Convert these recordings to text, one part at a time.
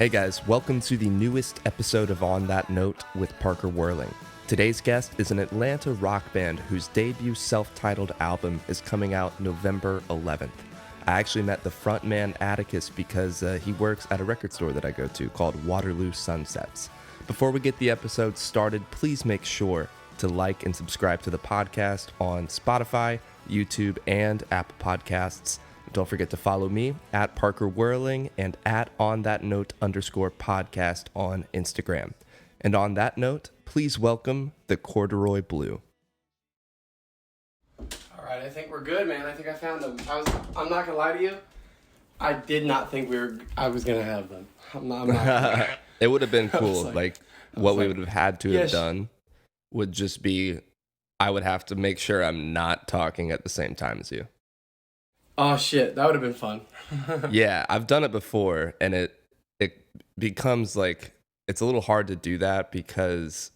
Hey guys, welcome to the newest episode of On That Note with Parker Whirling. Today's guest is an Atlanta rock band whose debut self-titled album is coming out November 11th. I actually met the frontman Atticus because he works at a record store that I go to called Waterloo Sunsets. Before we get the episode started, please make sure to like and subscribe to the podcast on Spotify, YouTube, and Apple Podcasts. Don't forget to follow me at Parker Whirling and at @onthatnote_podcast on Instagram. And on that note, please welcome the Corduroy Blue. All right, I think we're good, man. I think I found them. I'm not gonna lie to you. I did not think I was gonna have them. I'm not It would have been cool. What we like, would have had to have done would just be, I would have to make sure I'm not talking at the same time as you. Oh shit, that would have been fun. Yeah, I've done it before, and it becomes like, it's a little hard to do that because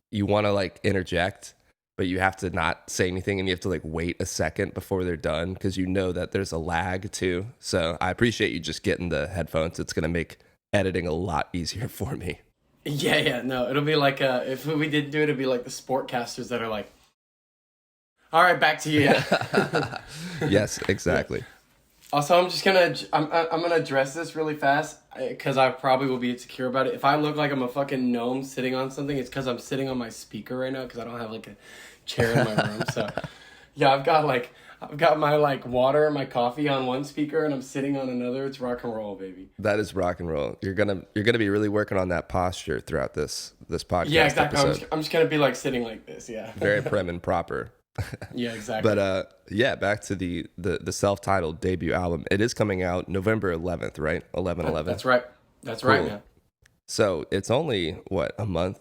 you want to like interject, but you have to not say anything, and you have to like wait a second before they're done because you know that there's a lag too. So I appreciate you just getting the headphones. It's gonna make editing a lot easier for me. Yeah, no, it'll be like if we did do it, it'd be like the sportcasters that are like, all right, back to you. Yeah. Yes, exactly. Also, I'm gonna address this really fast because I probably will be insecure about it. If I look like I'm a fucking gnome sitting on something, it's because I'm sitting on my speaker right now because I don't have like a chair in my room. So, yeah, I've got my like water and my coffee on one speaker, and I'm sitting on another. It's rock and roll, baby. That is rock and roll. You're gonna be really working on that posture throughout this podcast. Yeah, exactly. Episode. I'm just gonna be like sitting like this. Yeah. Very prim and proper. Yeah, exactly. But yeah, back to the self-titled debut album. It is coming out November 11th, right? 11/11. That's right. That's cool. right, man. So it's only a month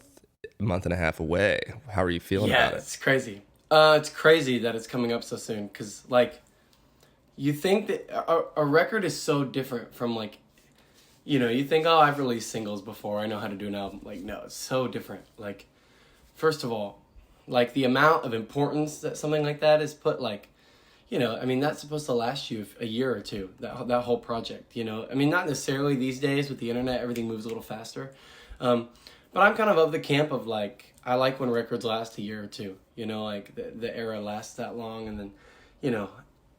and a half away. How are you feeling about it? Yeah, it's crazy. It's crazy that it's coming up so soon because like, you think that a record is so different from like, you think, oh, I've released singles before, I know how to do an album. Like, no, it's so different. Like, first of all, like the amount of importance that something like that is put, like, that's supposed to last you a year or two, that whole project, not necessarily these days with the internet, everything moves a little faster. But I'm kind of the camp of like, I like when records last a year or two, like the era lasts that long, and then,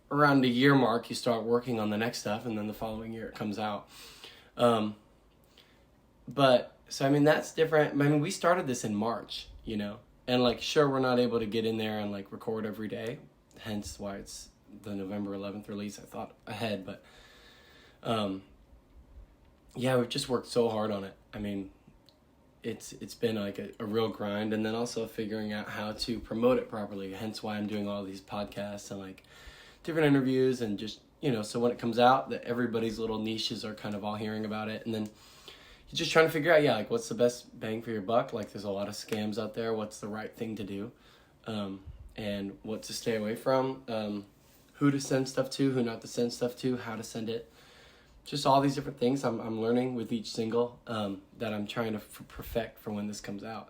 around the year mark, you start working on the next stuff, and then the following year it comes out. But so, that's different. We started this in March, and like, sure, we're not able to get in there and like record every day, hence why it's the November 11th release. I thought ahead, but yeah, we've just worked so hard on it. It's been like a real grind, and then also figuring out how to promote it properly, hence why I'm doing all these podcasts and like different interviews, and just, so when it comes out, that everybody's little niches are kind of all hearing about it. And then you're just trying to figure out, like, what's the best bang for your buck? Like, there's a lot of scams out there. What's the right thing to do? And what to stay away from, who to send stuff to, who not to send stuff to, how to send it. Just all these different things I'm learning with each single, that I'm trying to perfect for when this comes out.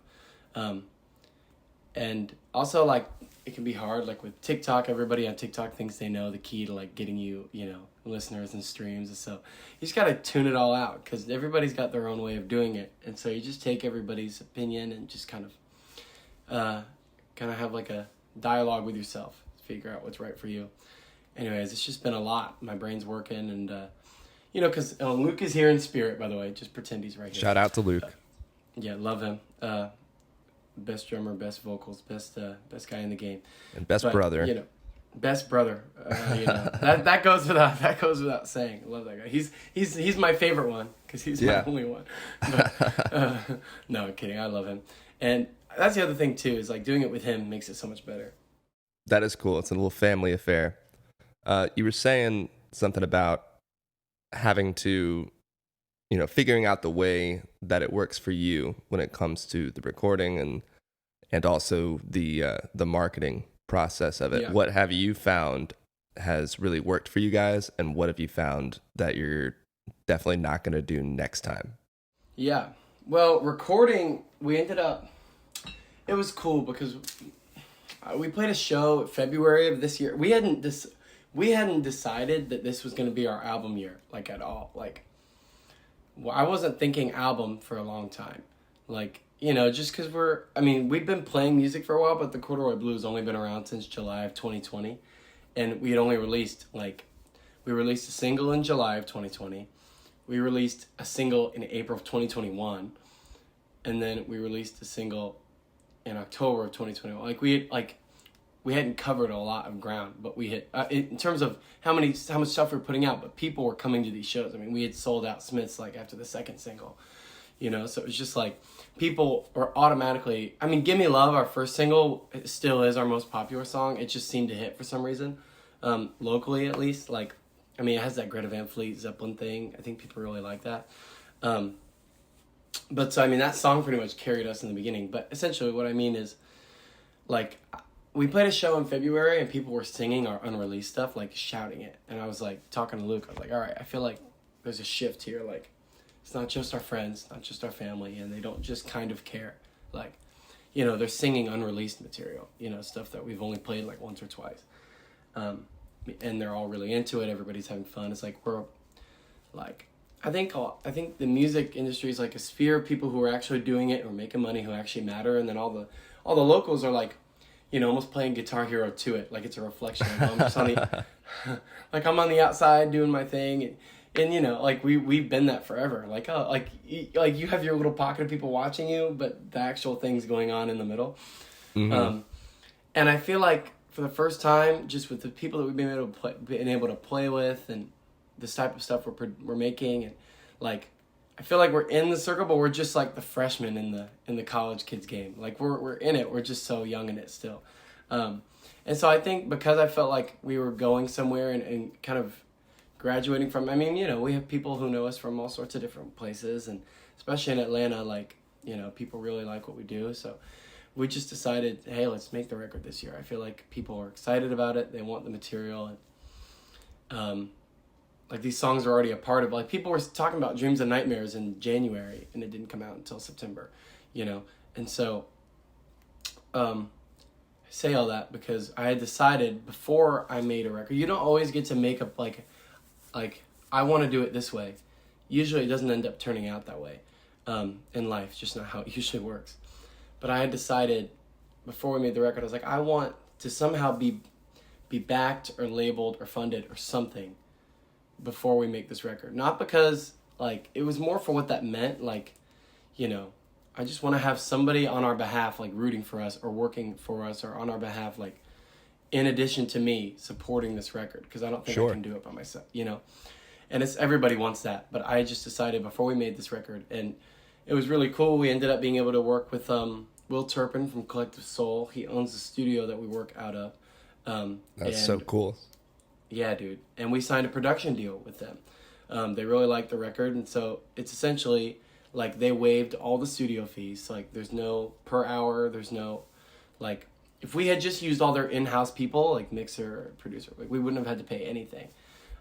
And also, like, it can be hard, like with TikTok. Everybody on TikTok thinks they know the key to like getting you, listeners and streams. And so you just got to tune it all out because everybody's got their own way of doing it. And so you just take everybody's opinion and just kind of have like a dialogue with yourself, figure out what's right for you. Anyways, it's just been a lot. My brain's working, and because Luke is here in spirit, by the way. Just pretend he's right here. Shout out to Luke. Yeah, love him. Best drummer, best vocals, best guy in the game, and best brother. Best brother. That goes without saying. I love that guy. He's my favorite one because he's my only one. But, no, I'm kidding. I love him, and that's the other thing too. Is like doing it with him makes it so much better. That is cool. It's a little family affair. You were saying something about having to, figuring out the way that it works for you when it comes to the recording and also the marketing process of it. Yeah. What have you found has really worked for you guys, and what have you found that you're definitely not going to do next time? Yeah. Well, recording, it was cool because we played a show February of this year. We hadn't decided that this was going to be our album year, like, at all. Like, well, I wasn't thinking album for a long time. Like, just because we've been playing music for a while, but the Corduroy Blue has only been around since July of 2020. And we had only we released a single in July of 2020. We released a single in April of 2021. And then we released a single in October of 2021. We hadn't covered a lot of ground, but we hit in terms of how much stuff we're putting out. But people were coming to these shows. I mean, we had sold out Smith's like after the second single, So it was just like people were automatically. I mean, "Give Me Love," our first single, still is our most popular song. It just seemed to hit for some reason, locally at least. Like, I mean, it has that Greta Van Fleet Zeppelin thing. I think people really like that. But so I mean, that song pretty much carried us in the beginning. But essentially, what I mean is, like, we played a show in February and people were singing our unreleased stuff, like shouting it. And I was like talking to Luke. I was like, all right, I feel like there's a shift here. Like, it's not just our friends, not just our family, and they don't just kind of care. Like, they're singing unreleased material, stuff that we've only played like once or twice. And they're all really into it. Everybody's having fun. It's like we're like, I think the music industry is like a sphere of people who are actually doing it or making money, who actually matter. And then all the locals are like, almost playing Guitar Hero to it, like it's a reflection. Like, I'm just on the, like I'm on the outside doing my thing, and like we've been that forever. Like, oh, like you have your little pocket of people watching you, but the actual thing's going on in the middle. Mm-hmm. And I feel like for the first time, just with the people that we've been able to play with, and this type of stuff we're making, and like, I feel like we're in the circle, but we're just like the freshmen in the college kids game. Like we're in it. We're just so young in it still. And so I think because I felt like we were going somewhere and kind of graduating from, I mean, we have people who know us from all sorts of different places, and especially in Atlanta, like, people really like what we do. So we just decided, hey, let's make the record this year. I feel like people are excited about it. They want the material. And, like, these songs are already a part of, like, people were talking about Dreams and Nightmares in January, and it didn't come out until September, And so, I say all that because I had decided before I made a record, you don't always get to make up, like, I want to do it this way. Usually it doesn't end up turning out that way, in life, just not how it usually works. But I had decided before we made the record, I was like, I want to somehow be backed or labeled or funded or something before we make this record. Not because, like, it was more for what that meant. Like, I just want to have somebody on our behalf, like, rooting for us or working for us or on our behalf, like, in addition to me supporting this record, because I don't think I can do it by myself, And it's everybody wants that, but I just decided before we made this record, and it was really cool. We ended up being able to work with Will Turpin from Collective Soul. He owns the studio that we work out of. That's so cool. Yeah, dude. And we signed a production deal with them. They really liked the record, and so it's essentially like they waived all the studio fees. So, like, there's no per hour, there's no, like, if we had just used all their in-house people, like mixer, producer, like, we wouldn't have had to pay anything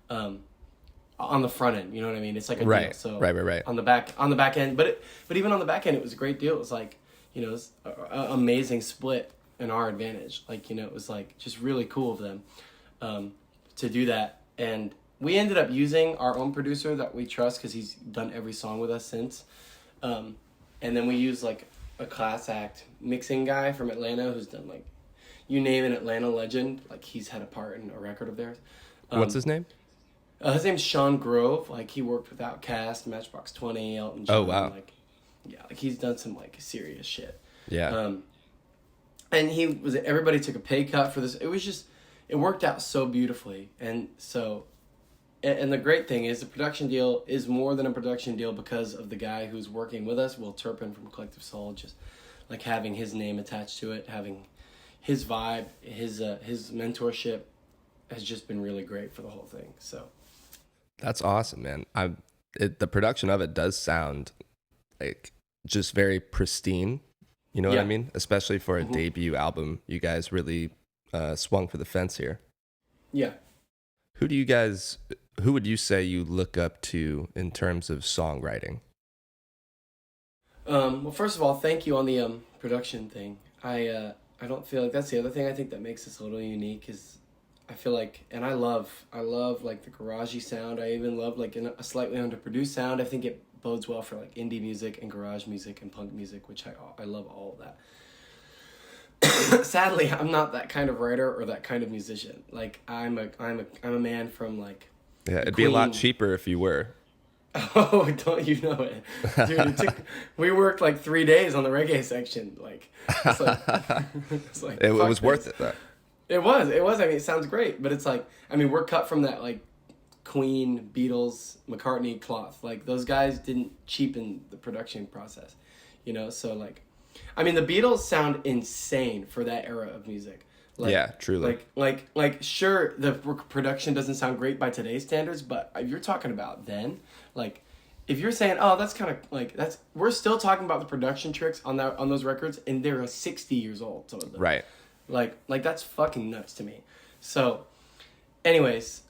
on the front end. You know what I mean? It's like a deal. So right. On the back end, but even on the back end, it was a great deal. It was like, it was an amazing split in our advantage. Like, it was like just really cool of them to do that. And we ended up using our own producer that we trust because he's done every song with us since. And then we used like a class act mixing guy from Atlanta who's done, like, you name an Atlanta legend, like, he's had a part in a record of theirs. What's his name? His name's Sean Grove. Like, he worked with Outkast, Matchbox 20, Elton John. Oh, wow. Like, yeah, like, he's done some, like, serious shit. Yeah. And everybody took a pay cut for this. It was just, it worked out so beautifully. And so, and the great thing is the production deal is more than a production deal because of the guy who's working with us, Will Turpin from Collective Soul, just like having his name attached to it, having his vibe, his mentorship has just been really great for the whole thing. So that's awesome, man. The production of it does sound like just very pristine. You know what I mean? Especially for a debut album, you guys really swung for the fence here. Yeah. Who would you say you look up to in terms of songwriting? Well, first of all, thank you on the production thing. I don't feel like that's the other thing I think that makes us a little unique is I feel like, and I love like the garagey sound. I even love like a slightly underproduced sound. I think it bodes well for like indie music and garage music and punk music, which I love all of that. Sadly, I'm not that kind of writer or that kind of musician. Like I'm a man from like Yeah, it'd be a lot cheaper if you were. Oh, don't you know it, dude? We worked like 3 days on the reggae section. Like, it's like, it was worth it though. It was. I mean, it sounds great, but it's like, I mean, we're cut from that like Queen, Beatles, McCartney cloth. Like those guys didn't cheapen the production process, you know. So like, I mean, the Beatles sound insane for that era of music. Like, yeah, truly. Like, sure, the production doesn't sound great by today's standards, but if you're talking about then, like, if you're saying, oh, that's kind of like we're still talking about the production tricks on those records, and they're 60 years old, some of them. Right. Like that's fucking nuts to me. So, anyways,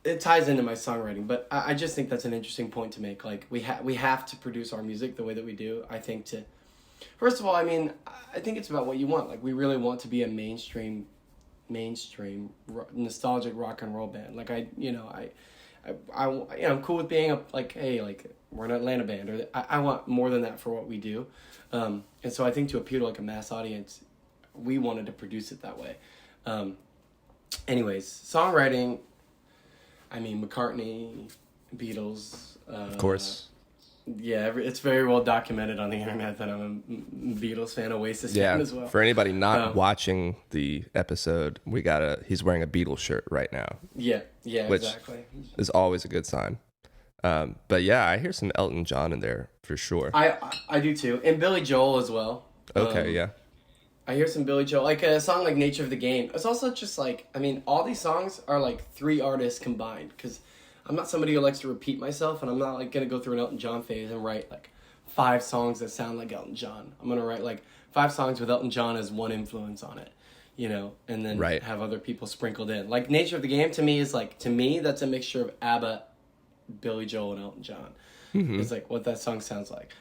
it ties into my songwriting, but I just think that's an interesting point to make. Like, we have to produce our music the way that we do. I think first of all, I mean, I think it's about what you want. Like, we really want to be a mainstream nostalgic rock and roll band. Like I'm cool with being hey, like we're an Atlanta band, or I want more than that for what we do. And so I think to appeal to like a mass audience, we wanted to produce it that way. Anyways, songwriting, I mean, McCartney, Beatles, of course. Yeah, it's very well documented on the internet that I'm a Beatles fan, Oasis fan as well. For anybody not watching the episode, he's wearing a Beatles shirt right now. Yeah, which exactly. Is always a good sign. But yeah, I hear some Elton John in there for sure. I do too, and Billy Joel as well. Okay, yeah. I hear some Billy Joel, like a song like "Nature of the Game." It's also just like, I mean, all these songs are like 3 artists combined, because I'm not somebody who likes to repeat myself, and I'm not like gonna go through an Elton John phase and write like 5 songs that sound like Elton John. I'm gonna write like 5 songs with Elton John as one influence on it, you know, and then have other people sprinkled in. Like "Nature of the Game" to me that's a mixture of ABBA, Billy Joel, and Elton John. Mm-hmm. It's like what that song sounds like.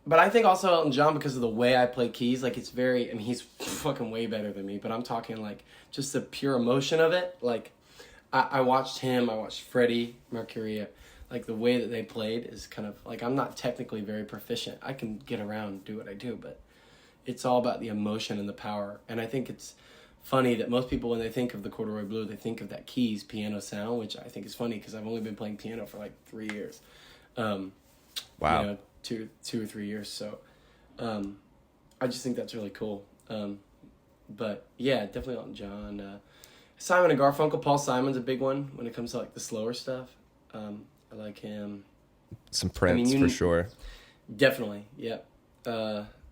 But I think also Elton John, because of the way I play keys, like it's very, I mean, he's fucking way better than me, but I'm talking like just the pure emotion of it. Like I watched Freddie Mercury, like the way that they played is kind of like, I'm not technically very proficient. I can get around and do what I do, but it's all about the emotion and the power. And I think it's funny that most people, when they think of the Corduroy Blue, they think of that keys piano sound, which I think is funny because I've only been playing piano for like 3 years. Wow. You know, two or 3 years. So I just think that's really cool. But yeah, definitely Elton John. Simon and Garfunkel. Paul Simon's a big one when it comes to like the slower stuff. I like him. Some Prince, for sure. Definitely, yeah.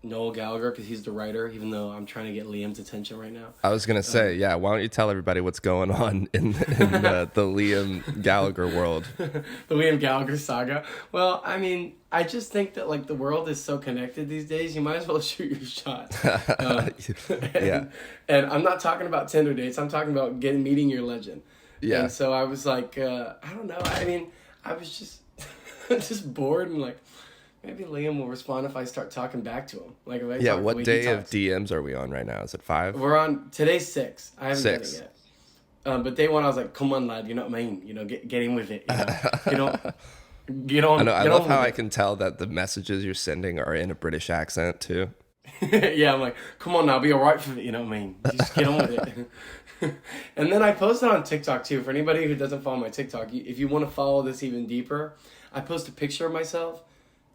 Noel Gallagher, because he's the writer, even though I'm trying to get Liam's attention right now. I was going to say, why don't you tell everybody what's going on in the Liam Gallagher world? The Liam Gallagher saga. Well, I mean, I just think that like the world is so connected these days, you might as well shoot your shot. And I'm not talking about Tinder dates, I'm talking about meeting your legend. Yeah. And so I was like, I don't know, I mean, I was just just bored and like, maybe Liam will respond if I start talking back to him. Like, if what day of DMs are we on right now? Is it 5? We're on, today's 6. I haven't done it yet. But day 1, I was like, come on, lad, you know what I mean? You know, get in with it. You know, get on. I love how I can tell that the messages you're sending are in a British accent too. Yeah, I'm like, come on now, be alright for it, you know what I mean? Just get on with it. And then I posted on TikTok too. For anybody who doesn't follow my TikTok, if you want to follow this even deeper, I post a picture of myself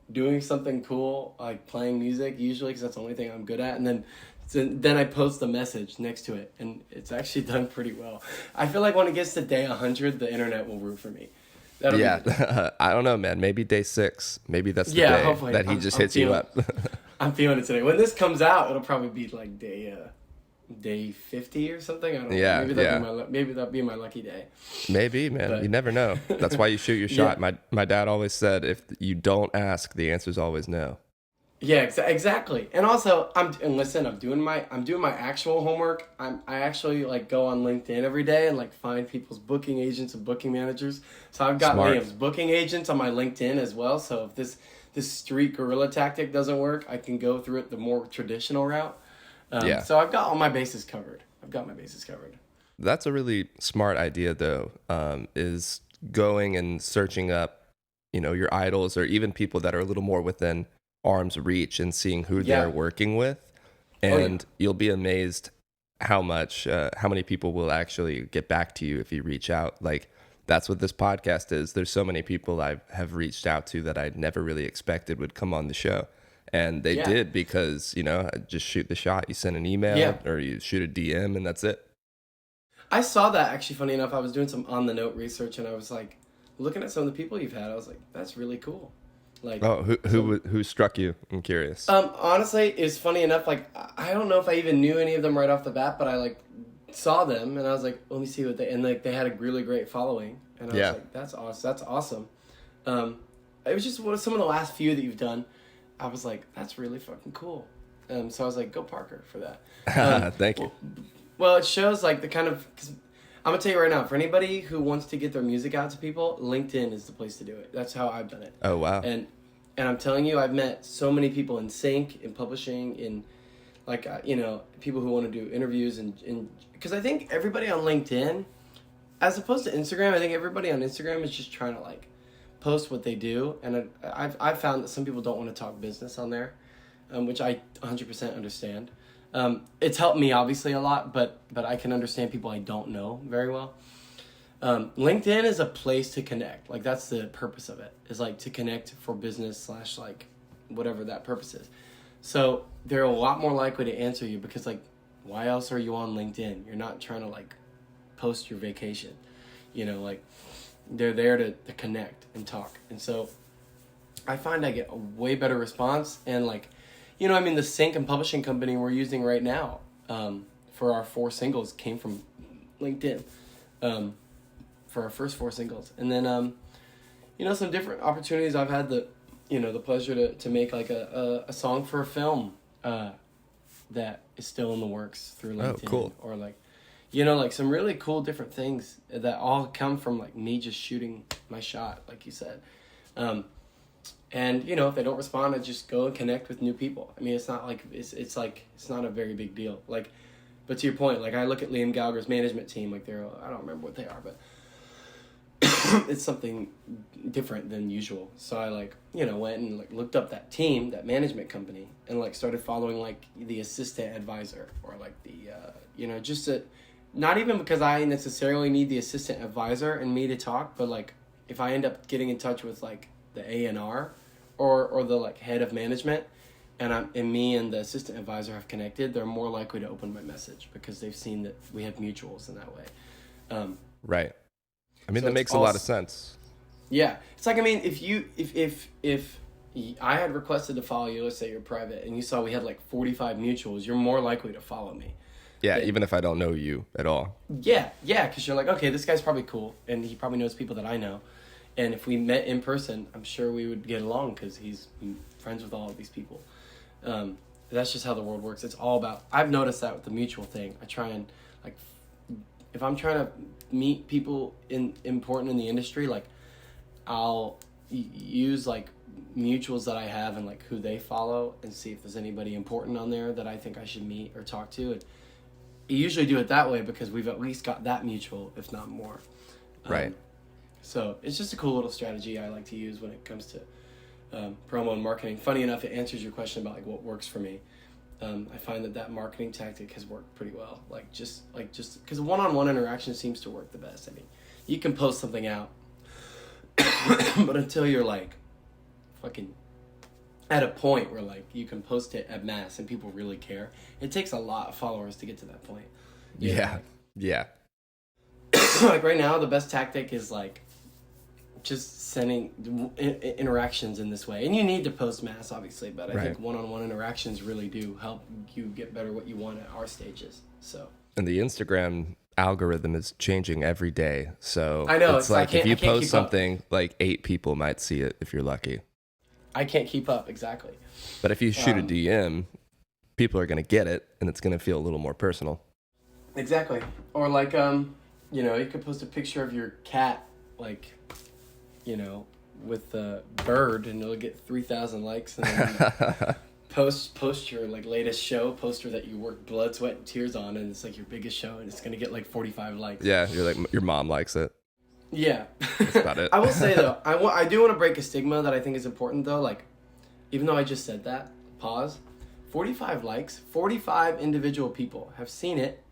doing something cool, like playing music usually, because that's the only thing I'm good at, and then I post a message next to it, and it's actually done pretty well. I feel like when it gets to day 100, the internet will root for me. I don't know, man. Maybe day 6. Maybe that's the day hopefully. That he just hits you up. I'm feeling it today. When this comes out, it'll probably be like day 50 or something. I don't know. Yeah, maybe that'll be my lucky day. Maybe, man. But you never know. That's why you shoot your shot. My dad always said, if you don't ask, the answer's always no. Yeah, exactly. And also, I'm doing my actual homework. I actually like go on LinkedIn every day and like find people's booking agents and booking managers. So I've got Liam's booking agents on my LinkedIn as well. So if this street guerrilla tactic doesn't work, I can go through it the more traditional route. So I've got all my bases covered. That's a really smart idea, though, is going and searching up, your idols or even people that are a little more within arm's reach and seeing who Yeah. they're working with. And you'll be amazed how many people will actually get back to you if you reach out. Like, that's what this podcast is. There's so many people I have reached out to that I never really expected would come on the show. And they did because, just shoot the shot. You send an email or you shoot a DM and that's it. I saw that, actually, funny enough. I was doing some on-the-note research, and I was, like, looking at some of the people you've had. I was like, that's really cool. Like, who struck you? I'm curious. Honestly, it's funny enough, like, I don't know if I even knew any of them right off the bat, but I, like, saw them, and I was like, let me see what they... And, like, they had a really great following. And I was like, that's awesome. It was just some of the last few that you've done. I was like, that's really fucking cool. So I was like, go Parker for that. Thank you. Well, it shows like the kind of... Cause I'm going to tell you right now, for anybody who wants to get their music out to people, LinkedIn is the place to do it. That's how I've done it. Oh, wow. And I'm telling you, I've met so many people in sync, in publishing, in like, people who want to do interviews. And because I think everybody on LinkedIn, as opposed to Instagram, I think everybody on Instagram is just trying to like post what they do. And I've found that some people don't want to talk business on there, which I 100% understand. It's helped me obviously a lot, but I can understand people I don't know very well. LinkedIn is a place to connect. Like, that's the purpose of it, is like to connect for business / like whatever that purpose is. So they're a lot more likely to answer you because like, why else are you on LinkedIn? You're not trying to like post your vacation, like they're there to connect and talk. And so I find I get a way better response. And like, the sync and publishing company we're using right now for our 4 singles came from LinkedIn for our first 4 singles. And then, some different opportunities. I've had the pleasure to make like a song for a film that is still in the works through LinkedIn. Oh, cool. Or like, like some really cool different things that all come from like me just shooting my shot, like you said. And if they don't respond, I just go and connect with new people. I mean, it's not like it's not a very big deal. Like, but to your point, like I look at Liam Gallagher's management team, like I don't remember what they are, but it's something different than usual. So I went and like looked up that team, that management company, and like started following like the assistant advisor or like the not even because I necessarily need the assistant advisor and me to talk, but like if I end up getting in touch with like the A&R or the like head of management and me and the assistant advisor have connected, they're more likely to open my message because they've seen that we have mutuals in that way. Right. I mean, so that makes a lot of sense. Yeah. It's like, I mean, if I had requested to follow you, let's say you're private, and you saw we had like 45 mutuals, you're more likely to follow me. Yeah, even if I don't know you at all. Yeah, because you're like, okay, this guy's probably cool, and he probably knows people that I know. And if we met in person, I'm sure we would get along because he's friends with all of these people. That's just how the world works. It's all about... I've noticed that with the mutual thing. I try and, like, if I'm trying to meet people important in the industry, like, I'll use, like, mutuals that I have and, like, who they follow and see if there's anybody important on there that I think I should meet or talk to. And you usually do it that way because we've at least got that mutual, if not more. Right. So it's just a cool little strategy I like to use when it comes to promo and marketing. Funny enough, it answers your question about like what works for me. I find that marketing tactic has worked pretty well. Like just because one-on-one interaction seems to work the best. I mean, you can post something out, but until you're like fucking at a point where like you can post it at mass and people really care, it takes a lot of followers to get to that point. Yeah. Like right now, the best tactic is like just sending interactions in this way. And you need to post mass, obviously, but I think one-on-one interactions really do help you get better what you want at our stages. So. And the Instagram algorithm is changing every day. So I know, it's like if you post something, like 8 people might see it if you're lucky. I can't keep up, exactly. But if you shoot a DM, people are going to get it, and it's going to feel a little more personal. Exactly. Or like, you could post a picture of your cat, like, with the bird, and it'll get 3,000 likes, and then post your like latest show poster that you worked blood, sweat, and tears on, and it's like your biggest show, and it's gonna get like 45 likes. Yeah, you're like your mom likes it. Yeah. That's about it. I will say though, I do want to break a stigma that I think is important though. Like, even though I just said that, pause. 45 likes, 45 individual people have seen it,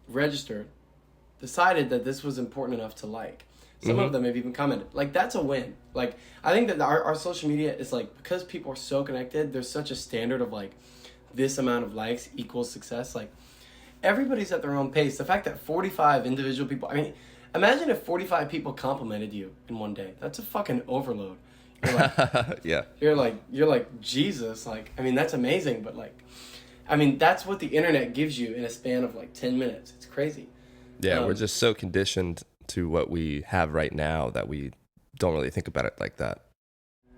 registered, decided that this was important enough to like. Some of them have even commented. Like, that's a win. Like, I think that our social media is like, because people are so connected, there's such a standard of like, this amount of likes equals success. Like, everybody's at their own pace. The fact that 45 individual people, I mean, imagine if 45 people complimented you in one day. That's a fucking overload. You're like, yeah. You're like, Jesus. Like, I mean, that's amazing. But like, I mean, that's what the internet gives you in a span of like 10 minutes. It's crazy. Yeah, we're just so conditioned to what we have right now that we don't really think about it like that.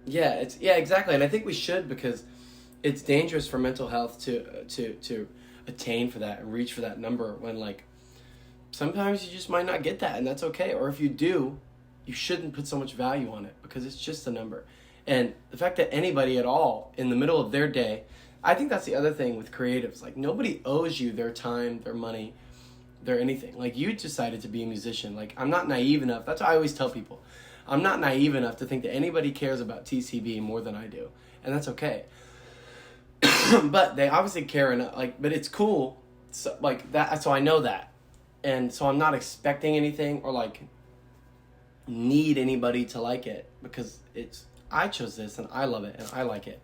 Yeah, exactly. And I think we should, because it's dangerous for mental health to attain for that and reach for that number when like sometimes you just might not get that, and that's okay. Or if you do, you shouldn't put so much value on it because it's just a number. And the fact that anybody at all in the middle of their day, I think that's the other thing with creatives. Like, nobody owes you their time, their money, their anything. Like, you decided to be a musician. Like, I'm not naive enough. That's what I always tell people. I'm not naive enough to think that anybody cares about TCB more than I do. And that's okay. But they obviously care enough. Like, but it's cool. So, like, that. So I know that. And so I'm not expecting anything or like need anybody to like it, because I chose this and I love it and I like it.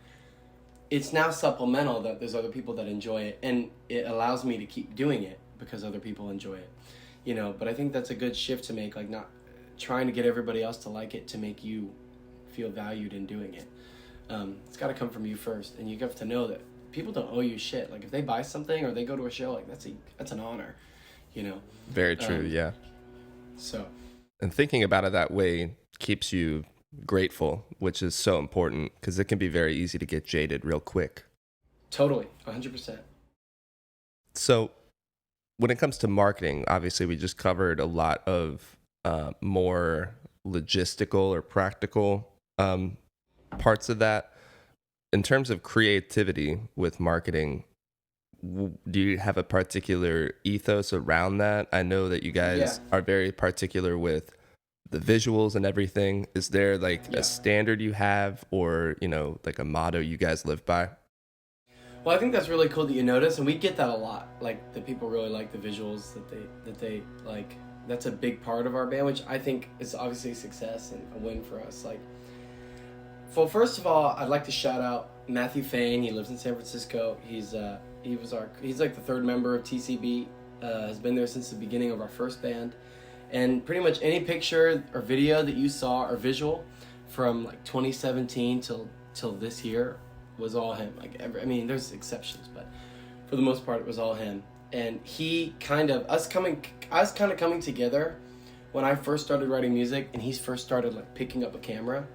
It's now supplemental that there's other people that enjoy it, and it allows me to keep doing it because other people enjoy it, you know. But I think that's a good shift to make, like not trying to get everybody else to like it to make you feel valued in doing it. It's got to come from you first, and you have to know that people don't owe you shit. Like, if they buy something or they go to a show, like that's an honor, you know. Very true. Yeah. So, and thinking about it that way keeps you grateful, which is so important, because it can be very easy to get jaded real quick. Totally, 100%. So when it comes to marketing, obviously we just covered a lot of more logistical or practical parts of that. In terms of creativity with marketing, do you have a particular ethos around that? I know that you guys are very particular with the visuals and everything. Is there like a standard you have, or, you know, like a motto you guys live by? Well, I think that's really cool that you notice, and we get that a lot. Like, that people really like the visuals, that they like. That's a big part of our band, which I think is obviously a success and a win for us. Like, well, first of all, I'd like to shout out Matthew Fain. He lives in San Francisco. He's like the third member of TCB. Has been there since the beginning of our first band. And pretty much any picture or video that you saw or visual from like 2017 till this year was all him. Like, I mean, there's exceptions, but for the most part, it was all him. And he kind of us coming together when I first started writing music, and he first started like picking up a camera,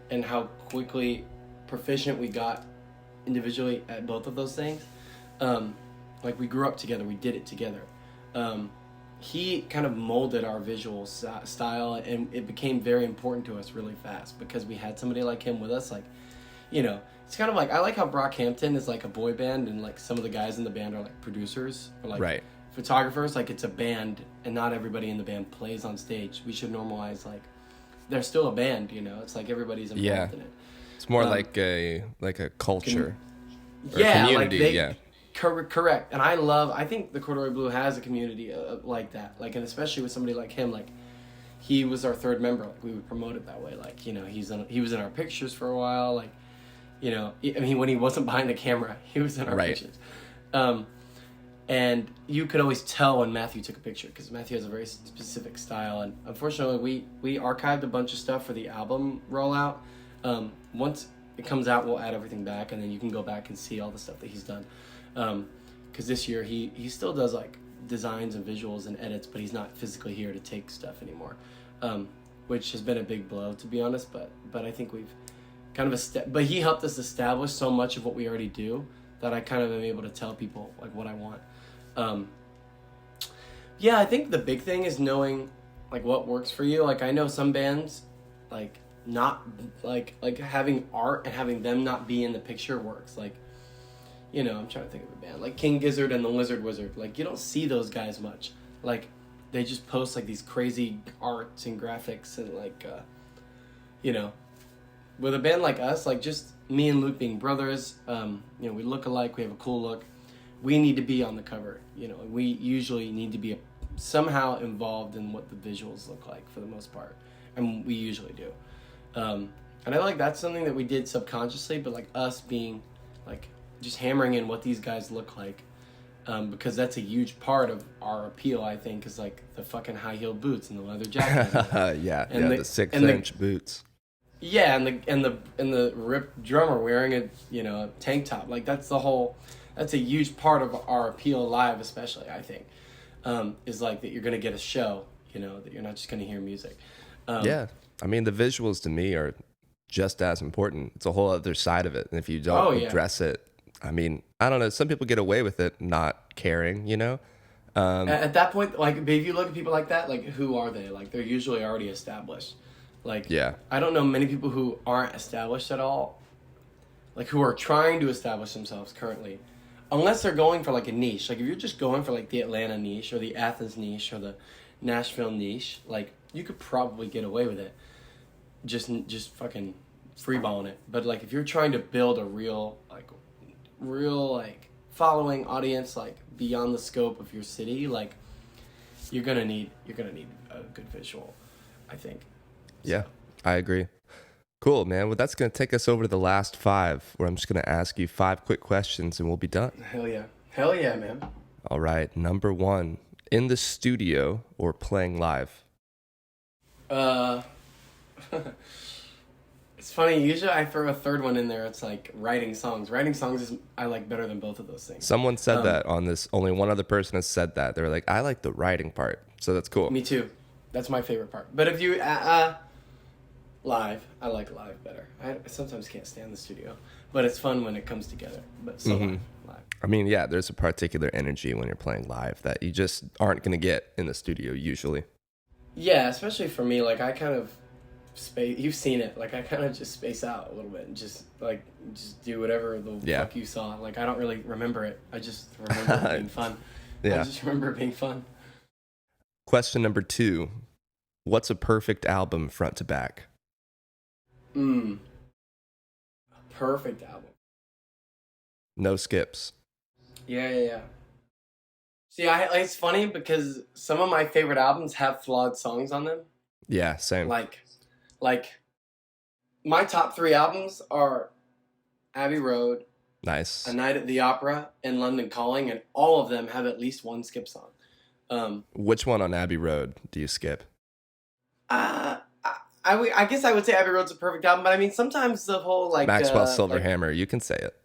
and how quickly proficient we got individually at both of those things. Like, we grew up together, we did it together. He kind of molded our visual style, and it became very important to us really fast because we had somebody like him with us. Like, you know, it's kind of like, I like how Brockhampton is like a boy band, and like some of the guys in the band are like producers or like photographers. Like, it's a band, and not everybody in the band plays on stage. We should normalize, like, they're still a band, you know. It's like everybody's involved in it. It's more like a culture or a community. Like correct. And I think the Corduroy Blue has a community like that. Like, and especially with somebody like him, like, he was our third member. Like, we would promote it that way. Like, you know, he was in our pictures for a while. Like, you know, I mean, when he wasn't behind the camera, he was in our pictures. And you could always tell when Matthew took a picture, because Matthew has a very specific style. And unfortunately, we archived a bunch of stuff for the album rollout. Once it comes out, we'll add everything back, and then you can go back and see all the stuff that he's done. Because this year he still does like designs and visuals and edits, but he's not physically here to take stuff anymore, which has been a big blow, to be honest. But I think we've kind of but he helped us establish so much of what we already do that I kind of am able to tell people like what I want. I think the big thing is knowing like what works for you. Like, I know some bands like not like having art and having them not be in the picture works. Like, you know, I'm trying to think of a band like King Gizzard and the Lizard Wizard. Like, you don't see those guys much. Like, they just post like these crazy arts and graphics and like you know, with a band like us, like just me and Luke being brothers, you know, we look alike, we have a cool look. We need to be on the cover, you know. We usually need to be somehow involved in what the visuals look like for the most part, and we usually do. And I like that's something that we did subconsciously, but like us being like just hammering in what these guys look like, because that's a huge part of our appeal. I think is like the fucking high-heeled boots and the leather jacket. Yeah, and the 6-inch boots. Yeah, and the ripped drummer wearing a tank top. Like that's a huge part of our appeal live, especially I think, is like that you're gonna get a show. You know, that you're not just gonna hear music. Yeah, I mean the visuals to me are just as important. It's a whole other side of it, and if you don't address it, I mean, I don't know. Some people get away with it not caring. You know. At that point, like if you look at people like that, like who are they? Like they're usually already established. Like, yeah. I don't know many people who aren't established at all, like who are trying to establish themselves currently, unless they're going for like a niche. Like if you're just going for like the Atlanta niche or the Athens niche or the Nashville niche, like you could probably get away with it, just fucking freeballing it. But like if you're trying to build a real following audience, like beyond the scope of your city, like you're gonna need a good visual, I think. Yeah, I agree. Cool, man. Well, that's going to take us over to the last 5, where I'm just going to ask you 5 quick questions and we'll be done. Hell yeah. Hell yeah, man. All right. Number 1, in the studio or playing live? It's funny. Usually I throw a third one in there. It's like writing songs. Writing songs is I like better than both of those things. Someone said that on this. Only one other person has said that. They were like, I like the writing part. So that's cool. Me too. That's my favorite part. But if you... live. I like live better. I sometimes can't stand the studio, but it's fun when it comes together. But so live. I mean, yeah, there's a particular energy when you're playing live that you just aren't going to get in the studio usually. Yeah, especially for me. Like I kind of space. You've seen it. Like I kind of just space out a little bit and just do whatever the fuck you saw. Like I don't really remember it. I just remember it being fun. Yeah. I just remember it being fun. Question number 2: what's a perfect album front to back? A perfect album. No skips. Yeah. See, it's funny because some of my favorite albums have flawed songs on them. Yeah, same. Like my top 3 albums are Abbey Road, Nice. A Night at the Opera, and London Calling, and all of them have at least one skip song. Which one on Abbey Road do you skip? I guess I would say Abbey Road's a perfect album, but I mean sometimes the whole like Maxwell Silver Hammer, you can say it.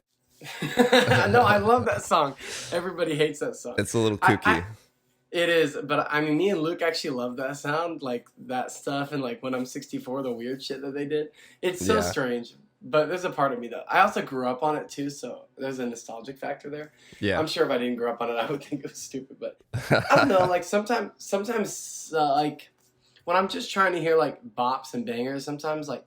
No, I love that song. Everybody hates that song. It's a little kooky. It is, but I mean, me and Luke actually love that sound, like that stuff, and like When I'm 64, the weird shit that they did. It's so strange, but there's a part of me that I also grew up on it too, so there's a nostalgic factor there. Yeah, I'm sure if I didn't grow up on it, I would think it was stupid, but I don't know. Like sometimes, like when I'm just trying to hear like bops and bangers, sometimes like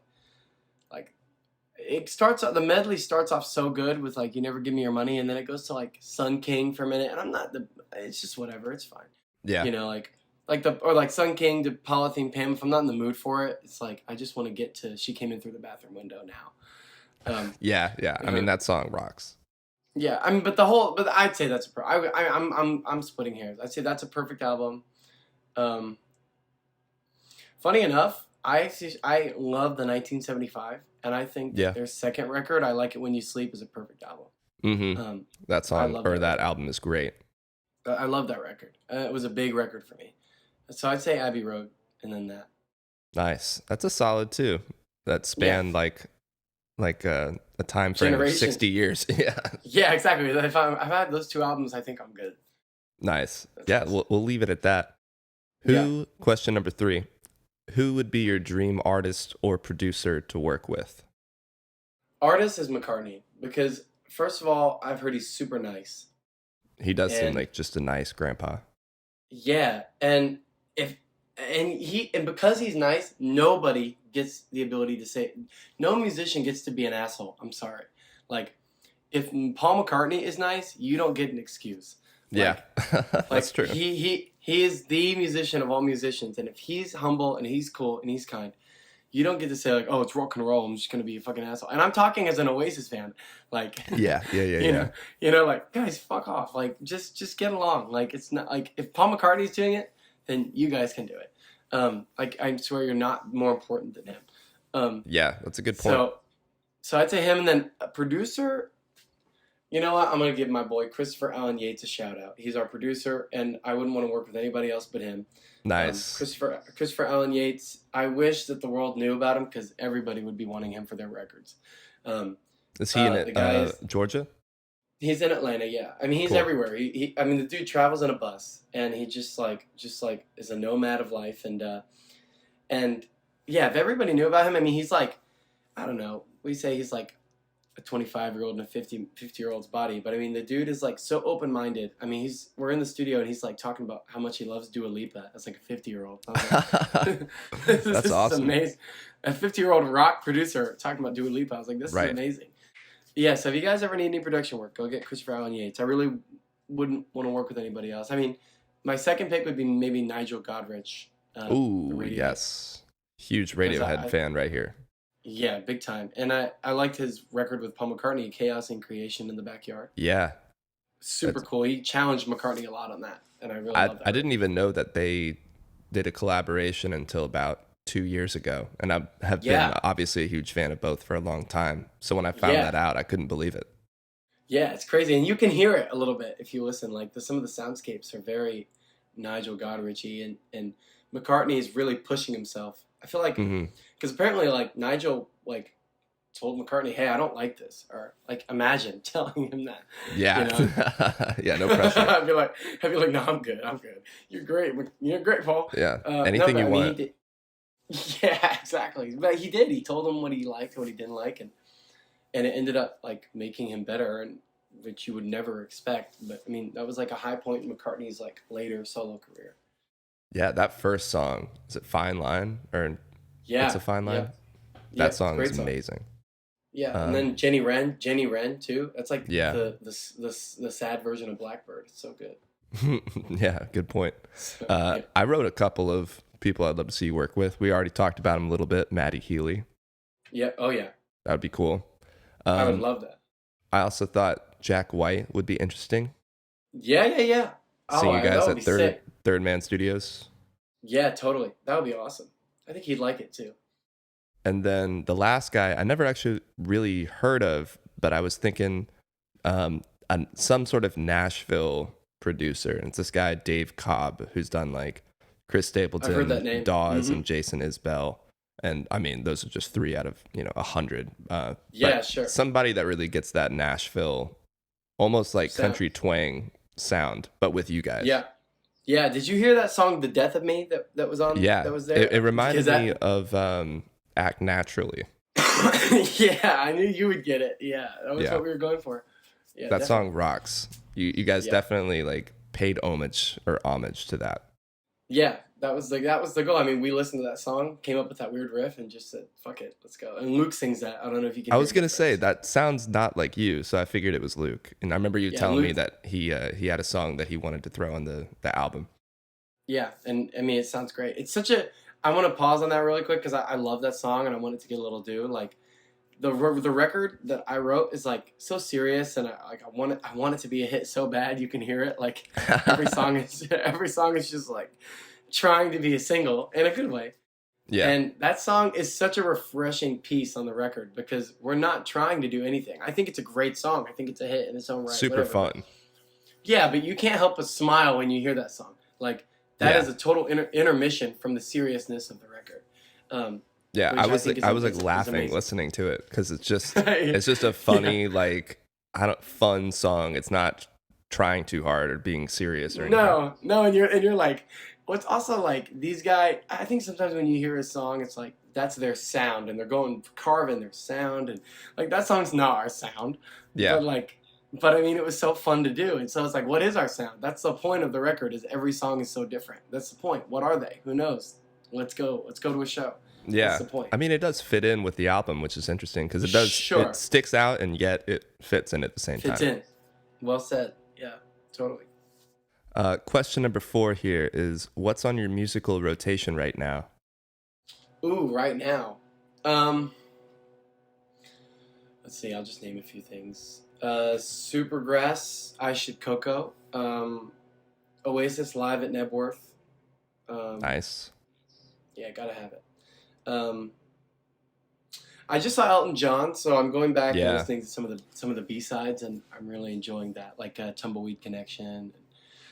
it starts. The medley starts off so good with like You Never Give Me Your Money, and then it goes to like Sun King for a minute, and I'm not it's just whatever. It's fine. Yeah. You know, like Sun King to Polythene Pam. If I'm not in the mood for it, it's like I just want to get to She Came In Through the Bathroom Window now. Yeah. I mean that song rocks. Yeah, I mean, but I'd say that's I'm splitting hairs. I'd say that's a perfect album. Funny enough, I love the 1975, and I think their second record, I Like It When You Sleep, is a perfect album. Mm-hmm. That song that album is great. I love that record. It was a big record for me. So I'd say Abbey Road, and then that. Nice. That's a solid too. That spanned like a time frame of 60 years. Yeah. Yeah, exactly. If I've had those 2 albums, I think I'm good. Nice. That's nice. We'll leave it at that. Question number 3. Who would be your dream artist or producer to work with? Artist is McCartney, because first of all, I've heard he's super nice. He does seem like just a nice grandpa. Yeah, and because he's nice, nobody gets the ability to say, no musician gets to be an asshole. I'm sorry. Like, if Paul McCartney is nice, you don't get an excuse. Like, yeah, that's true. He He is the musician of all musicians, and if he's humble and he's cool and he's kind, you don't get to say like, "Oh, it's rock and roll. I'm just gonna be a fucking asshole." And I'm talking as an Oasis fan, like, Yeah. like, guys, fuck off. Like, just get along. Like, it's not like if Paul McCartney's doing it, then you guys can do it. Like, I swear you're not more important than him. Yeah, that's a good point. So I'd say him, and then a producer. You know what? I'm going to give my boy Christopher Allen Yates a shout out. He's our producer, and I wouldn't want to work with anybody else but him. Nice. Christopher Allen Yates, I wish that the world knew about him because everybody would be wanting him for their records. Is he in Georgia? He's in Atlanta, yeah. I mean, he's Cool. everywhere. I mean, the dude travels in a bus, and he just like is a nomad of life. And yeah, if everybody knew about him, I mean, he's like, I don't know, we say he's like a 25-year-old in a 50-year-old's body, but I mean the dude is like so open-minded. I mean we're in the studio and he's like talking about how much he loves Dua Lipa as like a 50-year-old. Like, That's awesome. Amazing. A 50-year-old rock producer talking about Dua Lipa. I was like, this is amazing. Yeah, so if you guys ever need any production work, go get Christopher Allen Yates. I really wouldn't want to work with anybody else. I mean, my second pick would be maybe Nigel Godrich. Ooh, yes. Huge Radiohead fan right here. Yeah, big time. And I liked his record with Paul McCartney, Chaos and Creation in the Backyard. Yeah. Super cool. He challenged McCartney a lot on that, and I really love that. I didn't even know that they did a collaboration until about 2 years ago, and I have been obviously a huge fan of both for a long time. So when I found that out, I couldn't believe it. Yeah, it's crazy, and you can hear it a little bit if you listen. Like some of the soundscapes are very Nigel Godrichy, and McCartney is really pushing himself. I feel like because apparently like Nigel like told McCartney, "Hey, I don't like this," or like imagine telling him that. Yeah, you know? Yeah, no pressure. I'd be like, "No, I'm good. You're great, Paul." Yeah, anything you want. Yeah, exactly. But he did. He told him what he liked, what he didn't like, and it ended up like making him better, and which you would never expect. But I mean, that was like a high point in McCartney's like later solo career. Yeah, that first song, is it Fine Line? Or It's a Fine Line? Yeah. That song is amazing. Yeah, and then Jenny Wren too. That's like the sad version of Blackbird. It's so good. Yeah, good point. I wrote a couple of people I'd love to see you work with. We already talked about him a little bit. Maddie Healy. Yeah. Oh yeah. That would be cool. I would love that. I also thought Jack White would be interesting. Yeah. Seeing you guys at Third Man Studios. Yeah, totally. That would be awesome. I think he'd like it too. And then the last guy I never actually really heard of, but I was thinking some sort of Nashville producer. And it's this guy, Dave Cobb, who's done like Chris Stapleton, Dawes, and Jason Isbell. And I mean, those are just 3 out of 100. Yeah, sure. Somebody that really gets that Nashville, almost like country twang sound, but with you guys. Yeah. Did you hear that song, "The Death of Me," that was on? Yeah, that was there. It reminded me of Act Naturally. Yeah, I knew you would get it. Yeah, that was what we were going for. Yeah, that song rocks. You guys definitely like paid homage to that. Yeah, that was the goal. I mean, we listened to that song, came up with that weird riff, and just said, "Fuck it, let's go." And Luke sings that. I don't know if you can. I was gonna say that sounds not like you, so I figured it was Luke. And I remember you telling me that he had a song that he wanted to throw on the album. Yeah, and I mean, it sounds great. It's such a. I want to pause on that really quick because I love that song and I want it to get a little due. Like the record that I wrote is like so serious, and I want it to be a hit so bad you can hear it. Like every song is just like trying to be a single in a good way. Yeah. And that song is such a refreshing piece on the record because we're not trying to do anything. I think it's a great song. I think it's a hit in its own right. Super fun. Yeah, but you can't help but smile when you hear that song. Like that is a total intermission from the seriousness of the record. I was laughing listening to it because it's just it's just a funny fun song. It's not trying too hard or being serious or anything. No, and you're like, what's also like these guys. I think sometimes when you hear a song, it's like that's their sound, and they're going carving their sound, and like that song's not our sound. Yeah, but I mean, it was so fun to do, and so it's like, what is our sound? That's the point of the record. Is every song is so different. That's the point. What are they? Who knows? Let's go to a show. Yeah, that's the point. I mean, it does fit in with the album, which is interesting because it does. Sure. It sticks out, and yet it fits in at the same time. Fits in. Well said. Yeah, totally. Question number 4 here is, what's on your musical rotation right now? Ooh, right now. Um, let's see. I'll just name a few things. Supergrass, I Should Coco. Oasis live at Nebworth. Nice. Yeah, gotta have it. Um, I just saw Elton John, so I'm going back and Yeah. listening to some of the B sides, and I'm really enjoying that, like Tumbleweed Connection, and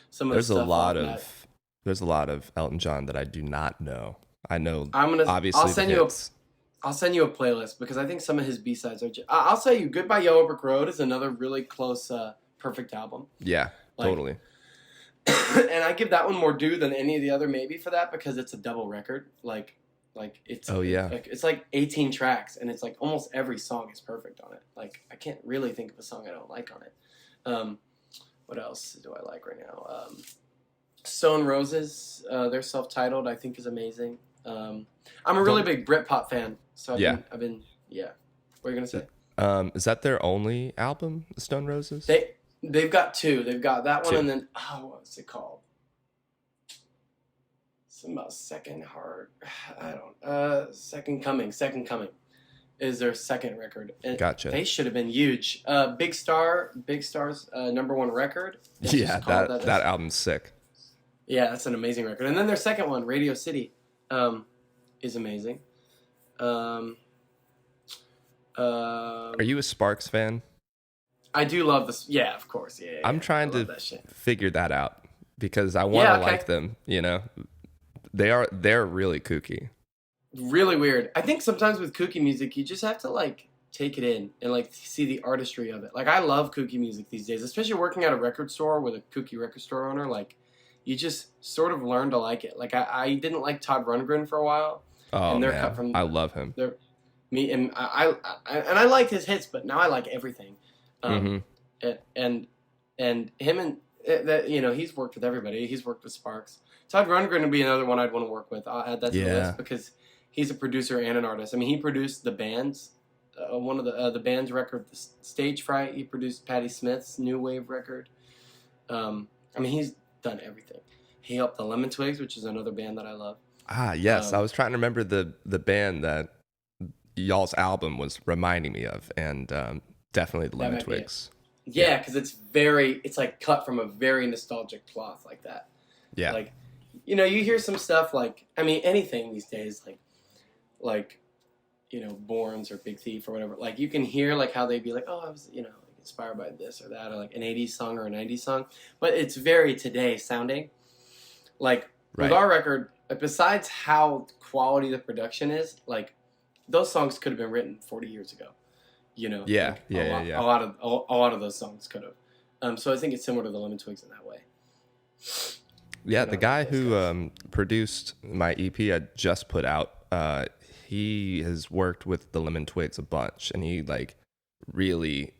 some of There's the a stuff lot on that. of there's a lot of Elton John that I do not know. I know I'll obviously the send hits. I'll send you a playlist because I think some of his B sides are. I'll tell you, Goodbye Yellow Brick Road is another really close, perfect album. Yeah, Like, totally. and I give that one more due than any of the other maybe for that because it's a double record. Like it's Oh yeah. it's like 18 tracks and it's like almost every song is perfect on it. Like I can't really think of a song I don't like on it. What else do I like right now? Stone Roses, they're self-titled. I think is amazing. I'm a really big Britpop fan, so I've been yeah. What are you gonna say? Is that their only album, The Stone Roses? They've got two. They've got that one Two. and then what's it called? Something about Second Heart. I don't. Second Coming. Second Coming is their second record. And Gotcha. They should have been huge. Big Star's #1 record. It's Yeah, just called that album's sick. Yeah, that's an amazing record. And then their second one, Radio City, is amazing. Are you a Sparks fan? I do love this. Yeah, of course. Yeah. I'm trying I love to that shit. figure that out because I want to okay. like them, you know. They're really kooky. Really weird. I think sometimes with kooky music, you just have to like take it in and like see the artistry of it. Like I love kooky music these days, especially working at a record store with a kooky record store owner. Like you just sort of learn to like it. Like I didn't like Todd Rundgren for a while. Oh and they're man, cut from I love him. Me and I like his hits, but now I like everything. And him and that he's worked with everybody. He's worked with Sparks. Todd Rundgren would be another one I'd want to work with. I'll add that to the list because he's a producer and an artist. I mean, he produced the band's one of the band's record, Stage Fright. He produced Patti Smith's new wave record. I mean, he's done everything. He helped the Lemon Twigs, which is another band that I love. Ah, yes. I was trying to remember the band that y'all's album was reminding me of, and definitely the Lemon Twigs. Yeah, because it's like cut from a very nostalgic cloth like that. Yeah. Like, you hear some stuff like, I mean, anything these days, like, Borns or Big Thief or whatever. Like, you can hear like how they'd be like, oh, I was, inspired by this or that, or like an 80s song or a 90s song. But it's very today sounding. Like, with our record, besides how quality the production is, like, those songs could have been written 40 years ago. Yeah. A lot of those songs could have. So I think it's similar to the Lemon Twigs in that way. Yeah, the guy who produced my EP I just put out, he has worked with the Lemon Twigs a bunch, and he like really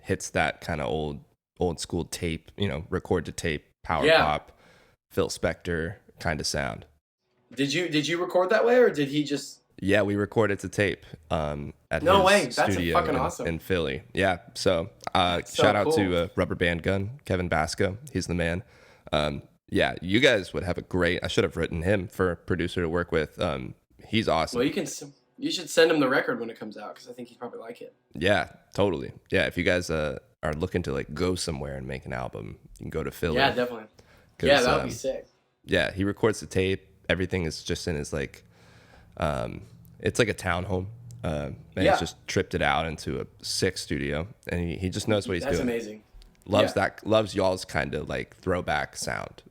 hits that kind of old school tape, record to tape, power pop, Phil Spector kind of sound. Did you record that way, or did he just? Yeah, we recorded to tape at his studio in Philly. Yeah, so shout out to Rubber Band Gun, Kevin Basco. He's the man. Yeah, you guys would have a great. I should have written him for a producer to work with. He's awesome. Well, you should send him the record when it comes out because I think he'd probably like it. Yeah, totally. Yeah, if you guys are looking to like go somewhere and make an album, you can go to Philly. Yeah, definitely. Yeah, that would be sick. Yeah, he records the tape. Everything is just in his like, it's like a townhome. And he's just tripped it out into a sick studio, and he just knows what he's doing. That's amazing. Loves y'all's kind of like throwback sound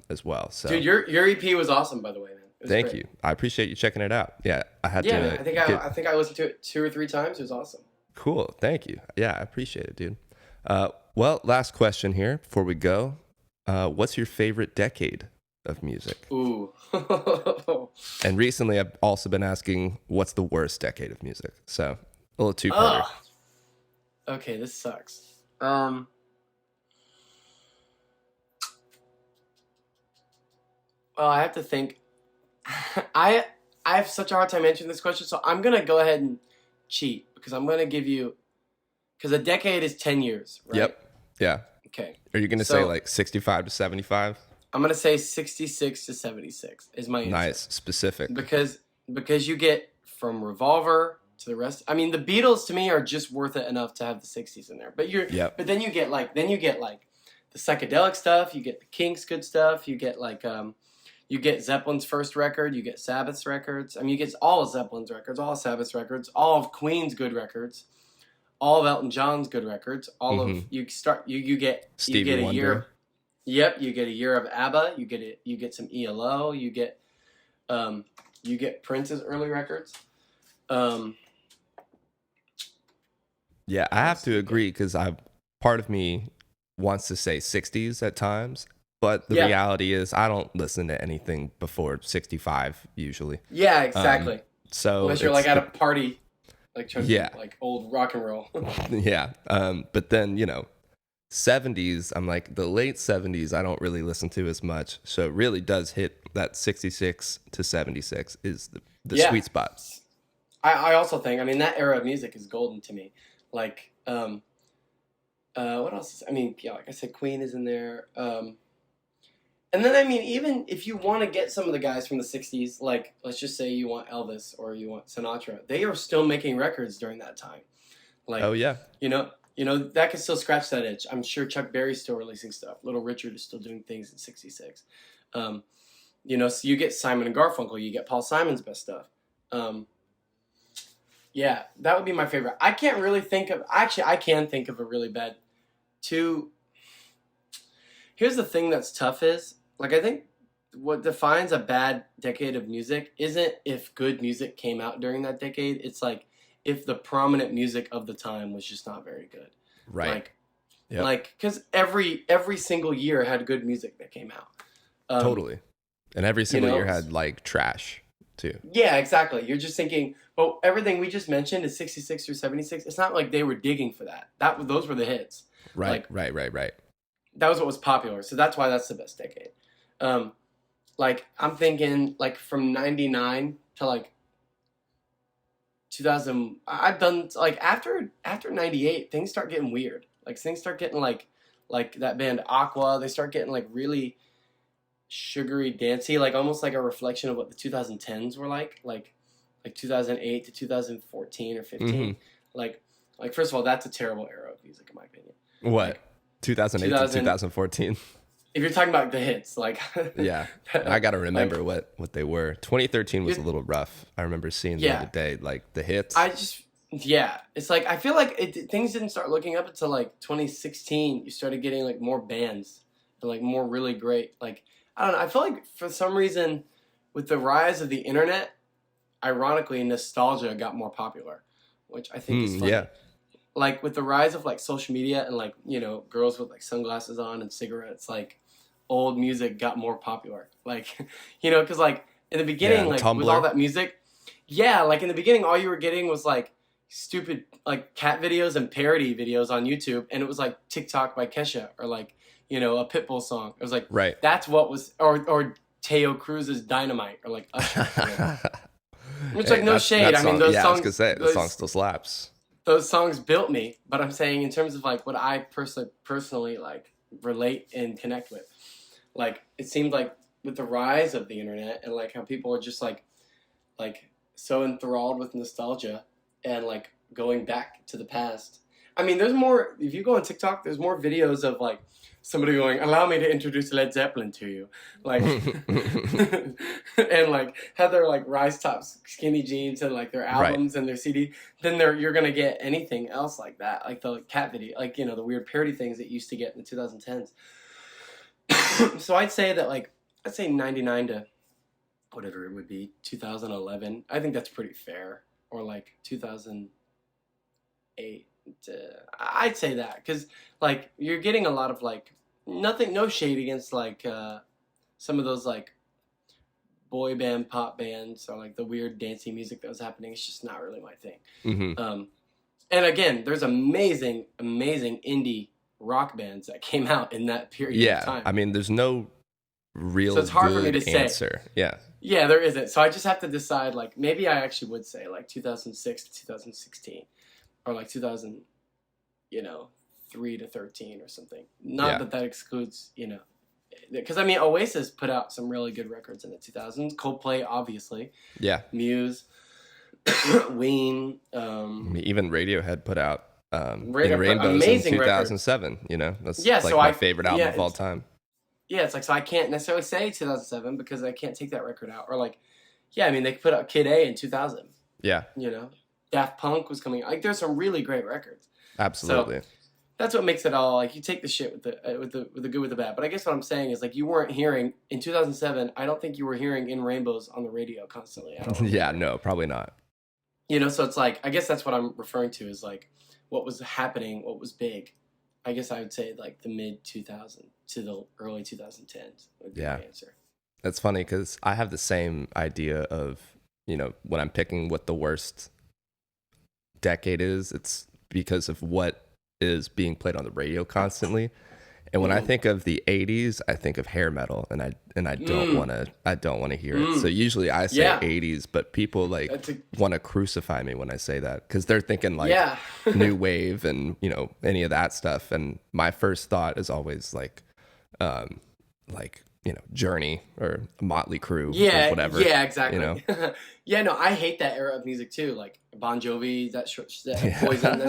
as well. So, dude, your EP was awesome, by the way, man. Thank you. I appreciate you checking it out. Yeah, I had to. Yeah, I think I listened to it 2 or 3 times. It was awesome. Cool. Thank you. Yeah, I appreciate it, dude. Well, last question here before we go. What's your favorite decade of music? Ooh. And recently, I've also been asking, what's the worst decade of music? So a little two-parter. Okay, this sucks. Well, I have to think. I have such a hard time answering this question, so I'm gonna go ahead and cheat because I'm gonna give you because a decade is 10 years, right? Yep. Yeah. Okay. Are you going to say So like 65 to 75? I'm gonna say 66 to 76 is my answer. Nice, specific. Because you get from Revolver to the rest. I mean, the Beatles to me are just worth it enough to have the 60s in there. Yep. But then you get like the psychedelic stuff. You get the Kinks good stuff. You get like you get Zeppelin's first record. You get Sabbath's records. I mean, you get all of Zeppelin's records, all of Sabbath's records, all of Queen's good records, all of Elton John's good records. All of you get Stevie a Wonder. year. Yep, you get a year of ABBA. You get some ELO. You get Prince's early records. Yeah, I have to agree because part of me wants to say 60s at times, but the reality is I don't listen to anything before 65 usually. Yeah, exactly. So unless you're like at a party, like trying to Yeah. do, like old rock and roll. Yeah. But then, 70s, I'm like the late 70s, I don't really listen to as much. So it really does hit that 66 to 76 is the Yeah. sweet spot. I also think, I mean, that era of music is golden to me. Like, what else? I mean, yeah, like I said, Queen is in there. And then, I mean, even if you want to get some of the guys from the 60s, like, let's just say you want Elvis or you want Sinatra, they are still making records during that time. Like, Oh, yeah. That can still scratch that itch. I'm sure Chuck Berry's still releasing stuff. Little Richard is still doing things in 66. So you get Simon and Garfunkel, you get Paul Simon's best stuff. Yeah, that would be my favorite. I can't really think of, actually, I can think of a really bad two. Here's the thing that's tough is, like, I think what defines a bad decade of music isn't if good music came out during that decade. It's like if the prominent music of the time was just not very good. Right. Because every single year had good music that came out. Totally. And every single year had like trash too. Yeah, exactly. You're just thinking, well, everything we just mentioned is 66 or 76. It's not like they were digging for that. Those were the hits. Right. That was what was popular. So that's why that's the best decade. I'm thinking like from 99 to like 2000. I've done like after 98, things start getting weird. Like things start getting like that band Aqua. They start getting like really sugary, dancey, like almost like a reflection of what the 2010s were like 2008 to 2014 or 15. Mm-hmm. Like first of all, that's a terrible era of music in my opinion. What? Like, 2008 to 2014. If you're talking about the hits, like Yeah, I gotta remember what they were. 2013 was a little rough. I remember seeing the other day, like the hits. It's like I feel like things didn't start looking up until like 2016. You started getting like more bands and like more really great. Like I don't know. I feel like for some reason, with the rise of the internet, ironically, nostalgia got more popular, which I think is funny. Yeah. Like with the rise of like social media and like girls with like sunglasses on and cigarettes, like old music got more popular. Like because like in the beginning, like Tumblr. with all that music, like in the beginning, all you were getting was like stupid like cat videos and parody videos on YouTube, and it was like TikTok by Kesha or like a Pitbull song. It was like that's what was or Teo Cruz's Dynamite or like Usher. Which like no shade. I mean those songs. I was gonna say the song still slaps. Those songs built me, but I'm saying in terms of like what I personally like relate and connect with, like it seemed like with the rise of the internet and like how people are just like so enthralled with nostalgia and like going back to the past. I mean, there's more. If you go on TikTok, there's more videos of like somebody going, "Allow me to introduce Led Zeppelin to you," like, and like have their like rise tops, skinny jeans, and like their albums and their CD. Then you're gonna get anything else like that, like the cat video, like the weird parody things that you used to get in the 2010s. So I'd say 99 to whatever it would be, 2011. I think that's pretty fair, or like 2008. I'd say that because like you're getting a lot of like no shade against like some of those like boy band pop bands or like the weird dancey music that was happening. It's just not really my thing. Mm-hmm. And again, there's amazing indie rock bands that came out in that period of time. I mean, there's no real so it's hard good for me to answer. Say. Yeah, there isn't. So I just have to decide like maybe I actually would say like 2006 to 2016. Or like 2013 3 to 13 or something. Not Yeah. that excludes, because I mean, Oasis put out some really good records in the 2000s. Coldplay, obviously. Yeah. Muse, Ween. Even Radiohead put out In Rainbows in amazing records. 2007. That's Yeah, like so my favorite album of all it's time. yeah, it's like, so I can't necessarily say 2007 because I can't take that record out. Or like, yeah, I mean, they put out Kid A in 2000. Yeah. Daft Punk was coming. Like, there's some really great records. Absolutely. So that's what makes it all, like, you take the shit with the good with the bad. But I guess what I'm saying is, like, you weren't hearing in 2007. I don't think you were hearing In Rainbows on the radio constantly. I don't Yeah, no, probably not. So it's like, I guess that's what I'm referring to is like what was happening, what was big. I guess I would say like the mid 2000 to the early 2010s would be my answer. That's funny because I have the same idea of, when I'm picking what the worst decade is, it's because of what is being played on the radio constantly. And when I think of the 80s, I think of hair metal, and I don't want to hear it. So usually I say 80s, but people want to crucify me when I say that because they're thinking new wave and any of that stuff. And my first thought is always Journey or Motley Crue or whatever. Yeah, exactly. Yeah, no, I hate that era of music too. Like Bon Jovi, that Poison,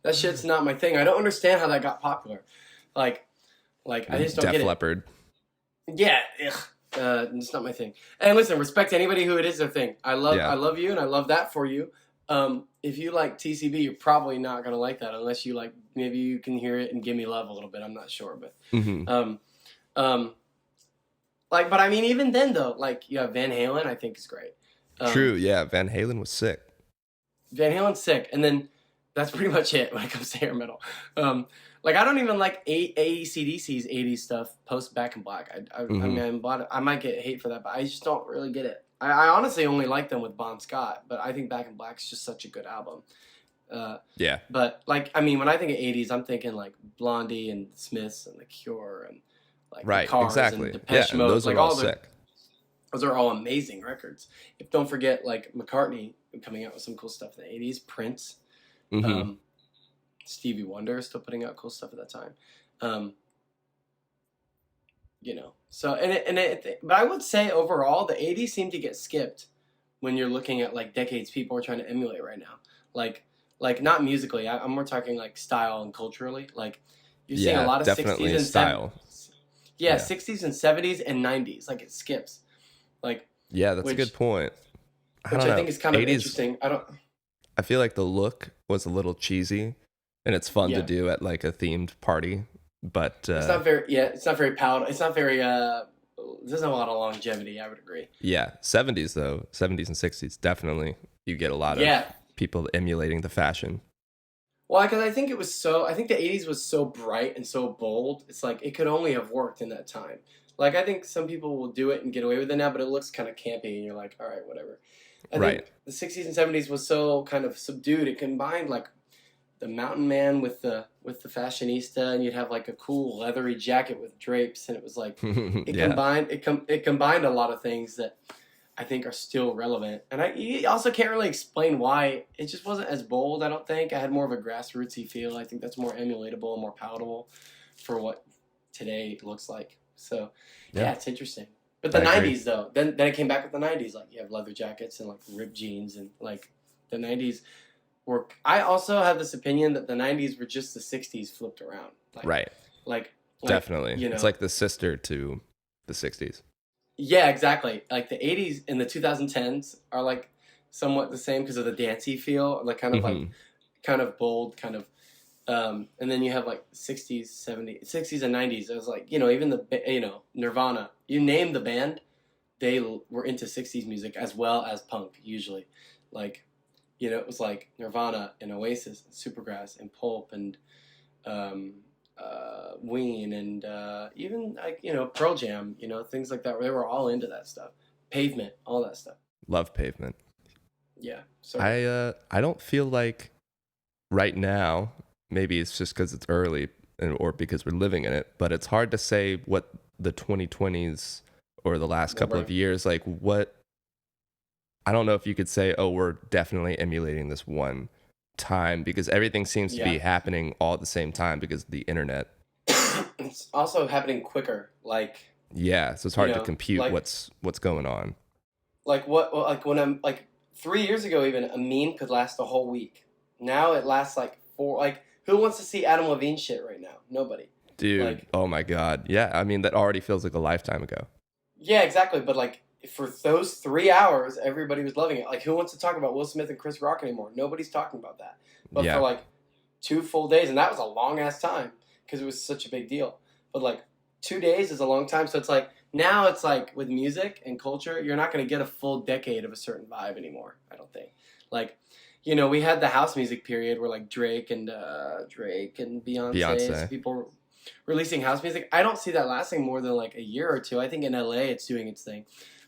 that shit's not my thing. I don't understand how that got popular. Like I just don't get it. Def Leppard. Yeah, it's not my thing. And listen, respect anybody who it is their thing. I love you, and I love that for you. If you like TCB, you're probably not gonna like that unless you maybe you can hear it and Give Me Love a little bit. I'm not sure, but but I mean, even then though, you have Van Halen, I think is great. True, yeah, Van Halen was sick. Van Halen's sick, and then that's pretty much it when it comes to hair metal. I don't even like AC/DC's 80s stuff post Back in Black. I mean, I might get hate for that, but I just don't really get it. I honestly only like them with Bon Scott, but I think Back in Black's just such a good album. Yeah. But when I think of 80s, I'm thinking Blondie and the Smiths and the Cure and right, the Cars exactly. and Depeche Mode. Those are all sick. Those are all amazing records. Don't forget McCartney coming out with some cool stuff in the 80s. Prince. Stevie Wonder is still putting out cool stuff at that time. But I would say overall the 80s seem to get skipped when you're looking at decades people are trying to emulate right now. Not musically, I'm more talking style and culturally. You're seeing a lot of 60s and style. 70s. Yeah, 60s and 70s and 90s. It skips. That's a good point. I think is kind of interesting. I feel like the look was a little cheesy, and it's fun to do at a themed party, but it's not very. Yeah, it's not very powder. It's not very. There's not a lot of longevity. I would agree. Yeah, 70s though, 70s and 60s definitely. You get a lot of people emulating the fashion. Well, because I think I think the 80s was so bright and so bold. It's it could only have worked in that time. I think some people will do it and get away with it now, but it looks kind of campy, and you're like, all right, whatever. I think the 60s and 70s was so kind of subdued. It combined the mountain man with the fashionista, and you'd have a cool leathery jacket with drapes, and it was it combined a lot of things that I think are still relevant. And you also can't really explain why it just wasn't as bold. I don't think I had more of a grassrootsy feel. I think that's more emulatable and more palatable for what today looks like. So it's interesting. But the 90s though, then it came back with the 90s. You have leather jackets and ripped jeans, and the 90s were. I also have this opinion that the 90s were just the 60s flipped around. Right. Definitely. It's the sister to the 60s. Yeah, exactly. The 80s and the 2010s are somewhat the same because of the dancey feel, kind of bold, kind of. And then you have 60s, 70s, 60s and 90s. It was even the Nirvana. You name the band, they were into 60s music as well as punk usually. It was Nirvana and Oasis and Supergrass and Pulp and Ween and even Pearl Jam. Things like that. They were all into that stuff. Pavement, all that stuff. Love Pavement. Yeah. So I don't feel like right now. Maybe it's just because it's early or because we're living in it, but it's hard to say what the 2020s or the last couple of years, what, I don't know if you could say, oh, we're definitely emulating this one time because everything seems to be happening all at the same time because of the internet. It's also happening quicker. Like, Yeah, so it's hard to compute like, what's going on. like when I'm like 3 years ago, even a meme could last a whole week. Now it lasts like 4. Like, who wants to see Adam Levine shit right now? Nobody. Dude, like, oh my God. Yeah, I mean, that already feels like a lifetime ago. Yeah, exactly. But like for those 3 hours, everybody was loving it. Like, who wants to talk about Will Smith and Chris Rock anymore? Nobody's talking about that. But Yeah. for like 2 full days, and that was a long ass time because it was such a big deal. But like 2 days is a long time. So it's like now it's like with music and culture, you're not going to get a full decade of a certain vibe anymore. I don't think. Like, we had the house music period where like Drake and Beyonce. People releasing house music. I don't see that lasting more than like a year or two. I think in LA it's doing its thing,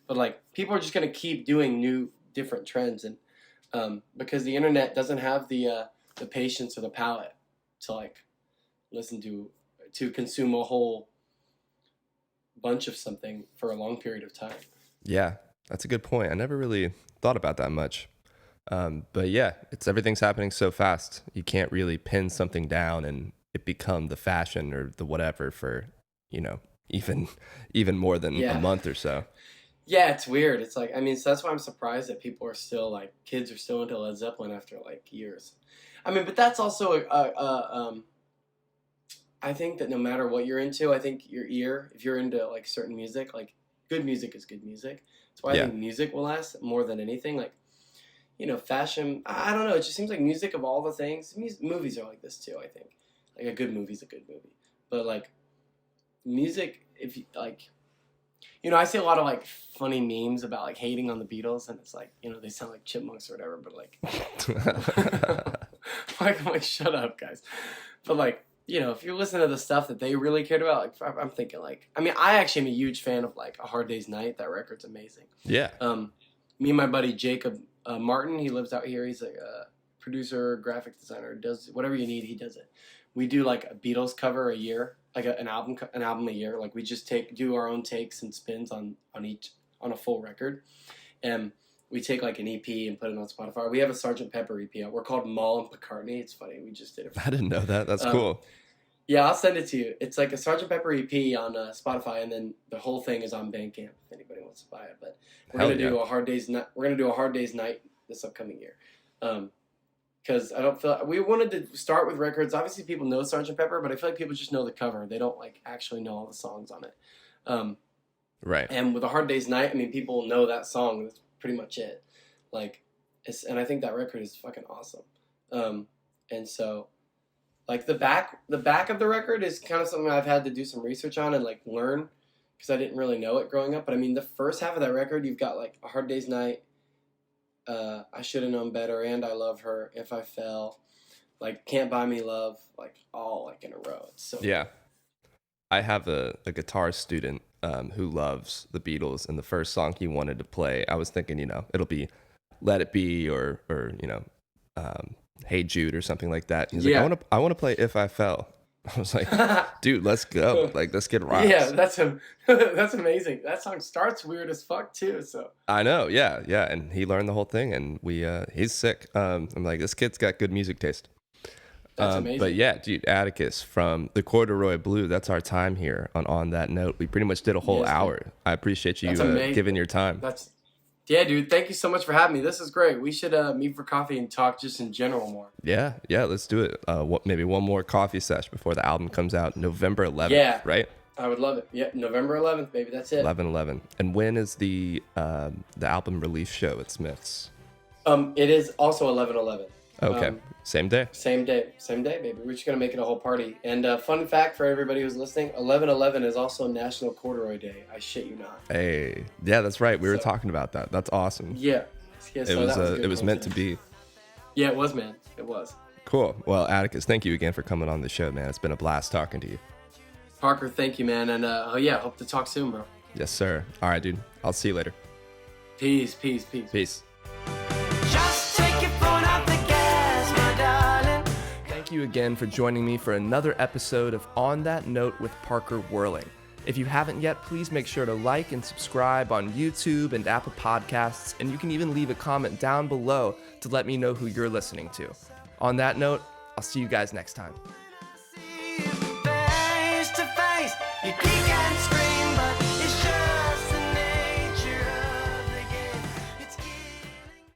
but like people are just gonna keep doing new different trends, and because the internet doesn't have the patience or the palate to like listen to consume a whole bunch of something for a long period of time. Yeah, that's a good point. I never really thought about that much. But yeah, everything's happening so fast. You can't really pin something down and it become the fashion or the whatever for, even more than a month or so. Yeah, it's weird. It's like, I mean, so that's why I'm surprised that people are still like, kids are still into Led Zeppelin after like years. I mean, but that's also I think that no matter what you're into, I think your ear, if you're into like certain music, like good music is good music. That's why I think music will last more than anything. Like, fashion, I don't know. It just seems like music of all the things, movies are like this too, I think. Like a good movie's a good movie. But like music, if you like, I see a lot of like funny memes about like hating on the Beatles, and it's like, they sound like chipmunks or whatever, but like, I'm like, shut up, guys. But like, if you listen to the stuff that they really cared about, like, I'm thinking like, I mean, I actually am a huge fan of like A Hard Day's Night. That record's amazing. Yeah. Me and my buddy Jacob Martin, he lives out here. He's like a producer, graphic designer, does whatever you need. He does it. We do like a Beatles cover a year, like an album a year. Like we just do our own takes and spins on a full record, and we take like an EP and put it on Spotify. We have a Sgt. Pepper EP out. We're called Mall and McCartney. It's funny. We just did it. I didn't know that. That's cool. Yeah, I'll send it to you. It's like a Sgt. Pepper EP on Spotify, and then the whole thing is on Bandcamp if anybody wants to buy it. But we're gonna do a Hard Day's Night. We're gonna do a Hard Day's Night this upcoming year, because I don't feel we wanted to start with records. Obviously, people know Sgt. Pepper, but I feel like people just know the cover. They don't like actually know all the songs on it. Right. And with a Hard Day's Night, I mean, people know that song. That's pretty much it. Like, and I think that record is fucking awesome. And so. Like the back of the record is kind of something I've had to do some research on and like learn because I didn't really know it growing up. But I mean, the first half of that record, you've got like A Hard Day's Night, I Should Have Known Better, and I Love Her, If I Fell, like Can't Buy Me Love, like all like in a row. It's so yeah. I have a guitar student who loves the Beatles, and the first song he wanted to play, I was thinking, it'll be Let It Be or Hey Jude or something like that. He's like, I want to play If I Fell. I was like, dude, let's go. Like, let's get rocks. Yeah, that's amazing. That song starts weird as fuck too. So I know, yeah. And he learned the whole thing, and he's sick. I'm like, this kid's got good music taste. That's amazing. But yeah, dude, Atticus from the Corduroy Blue. That's our time here on that note. We pretty much did a whole hour. Dude. I appreciate you giving your time. Yeah, dude. Thank you so much for having me. This is great. We should meet for coffee and talk just in general more. Yeah. Let's do it. Maybe one more coffee sesh before the album comes out, November 11th, right? I would love it. Yeah, November 11th, baby. That's it. 11/11. And when is the album release show at Smith's? It is also 11/11. Okay. Same day, baby. We're just gonna make it a whole party. And fun fact for everybody who's listening: 11/11 is also National Corduroy Day. I shit you not. Hey, yeah, that's right. We were talking about that. That's awesome. Yeah. It was meant to be. Yeah, it was, man. It was. Cool. Well, Atticus, thank you again for coming on the show, man. It's been a blast talking to you. Parker, thank you, man. And hope to talk soon, bro. Yes, sir. All right, dude. I'll see you later. Peace. Thank you again for joining me for another episode of On That Note with Parker Whirling. If you haven't yet, please make sure to like and subscribe on YouTube and Apple Podcasts, and you can even leave a comment down below to let me know who you're listening to. On that note, I'll see you guys next time.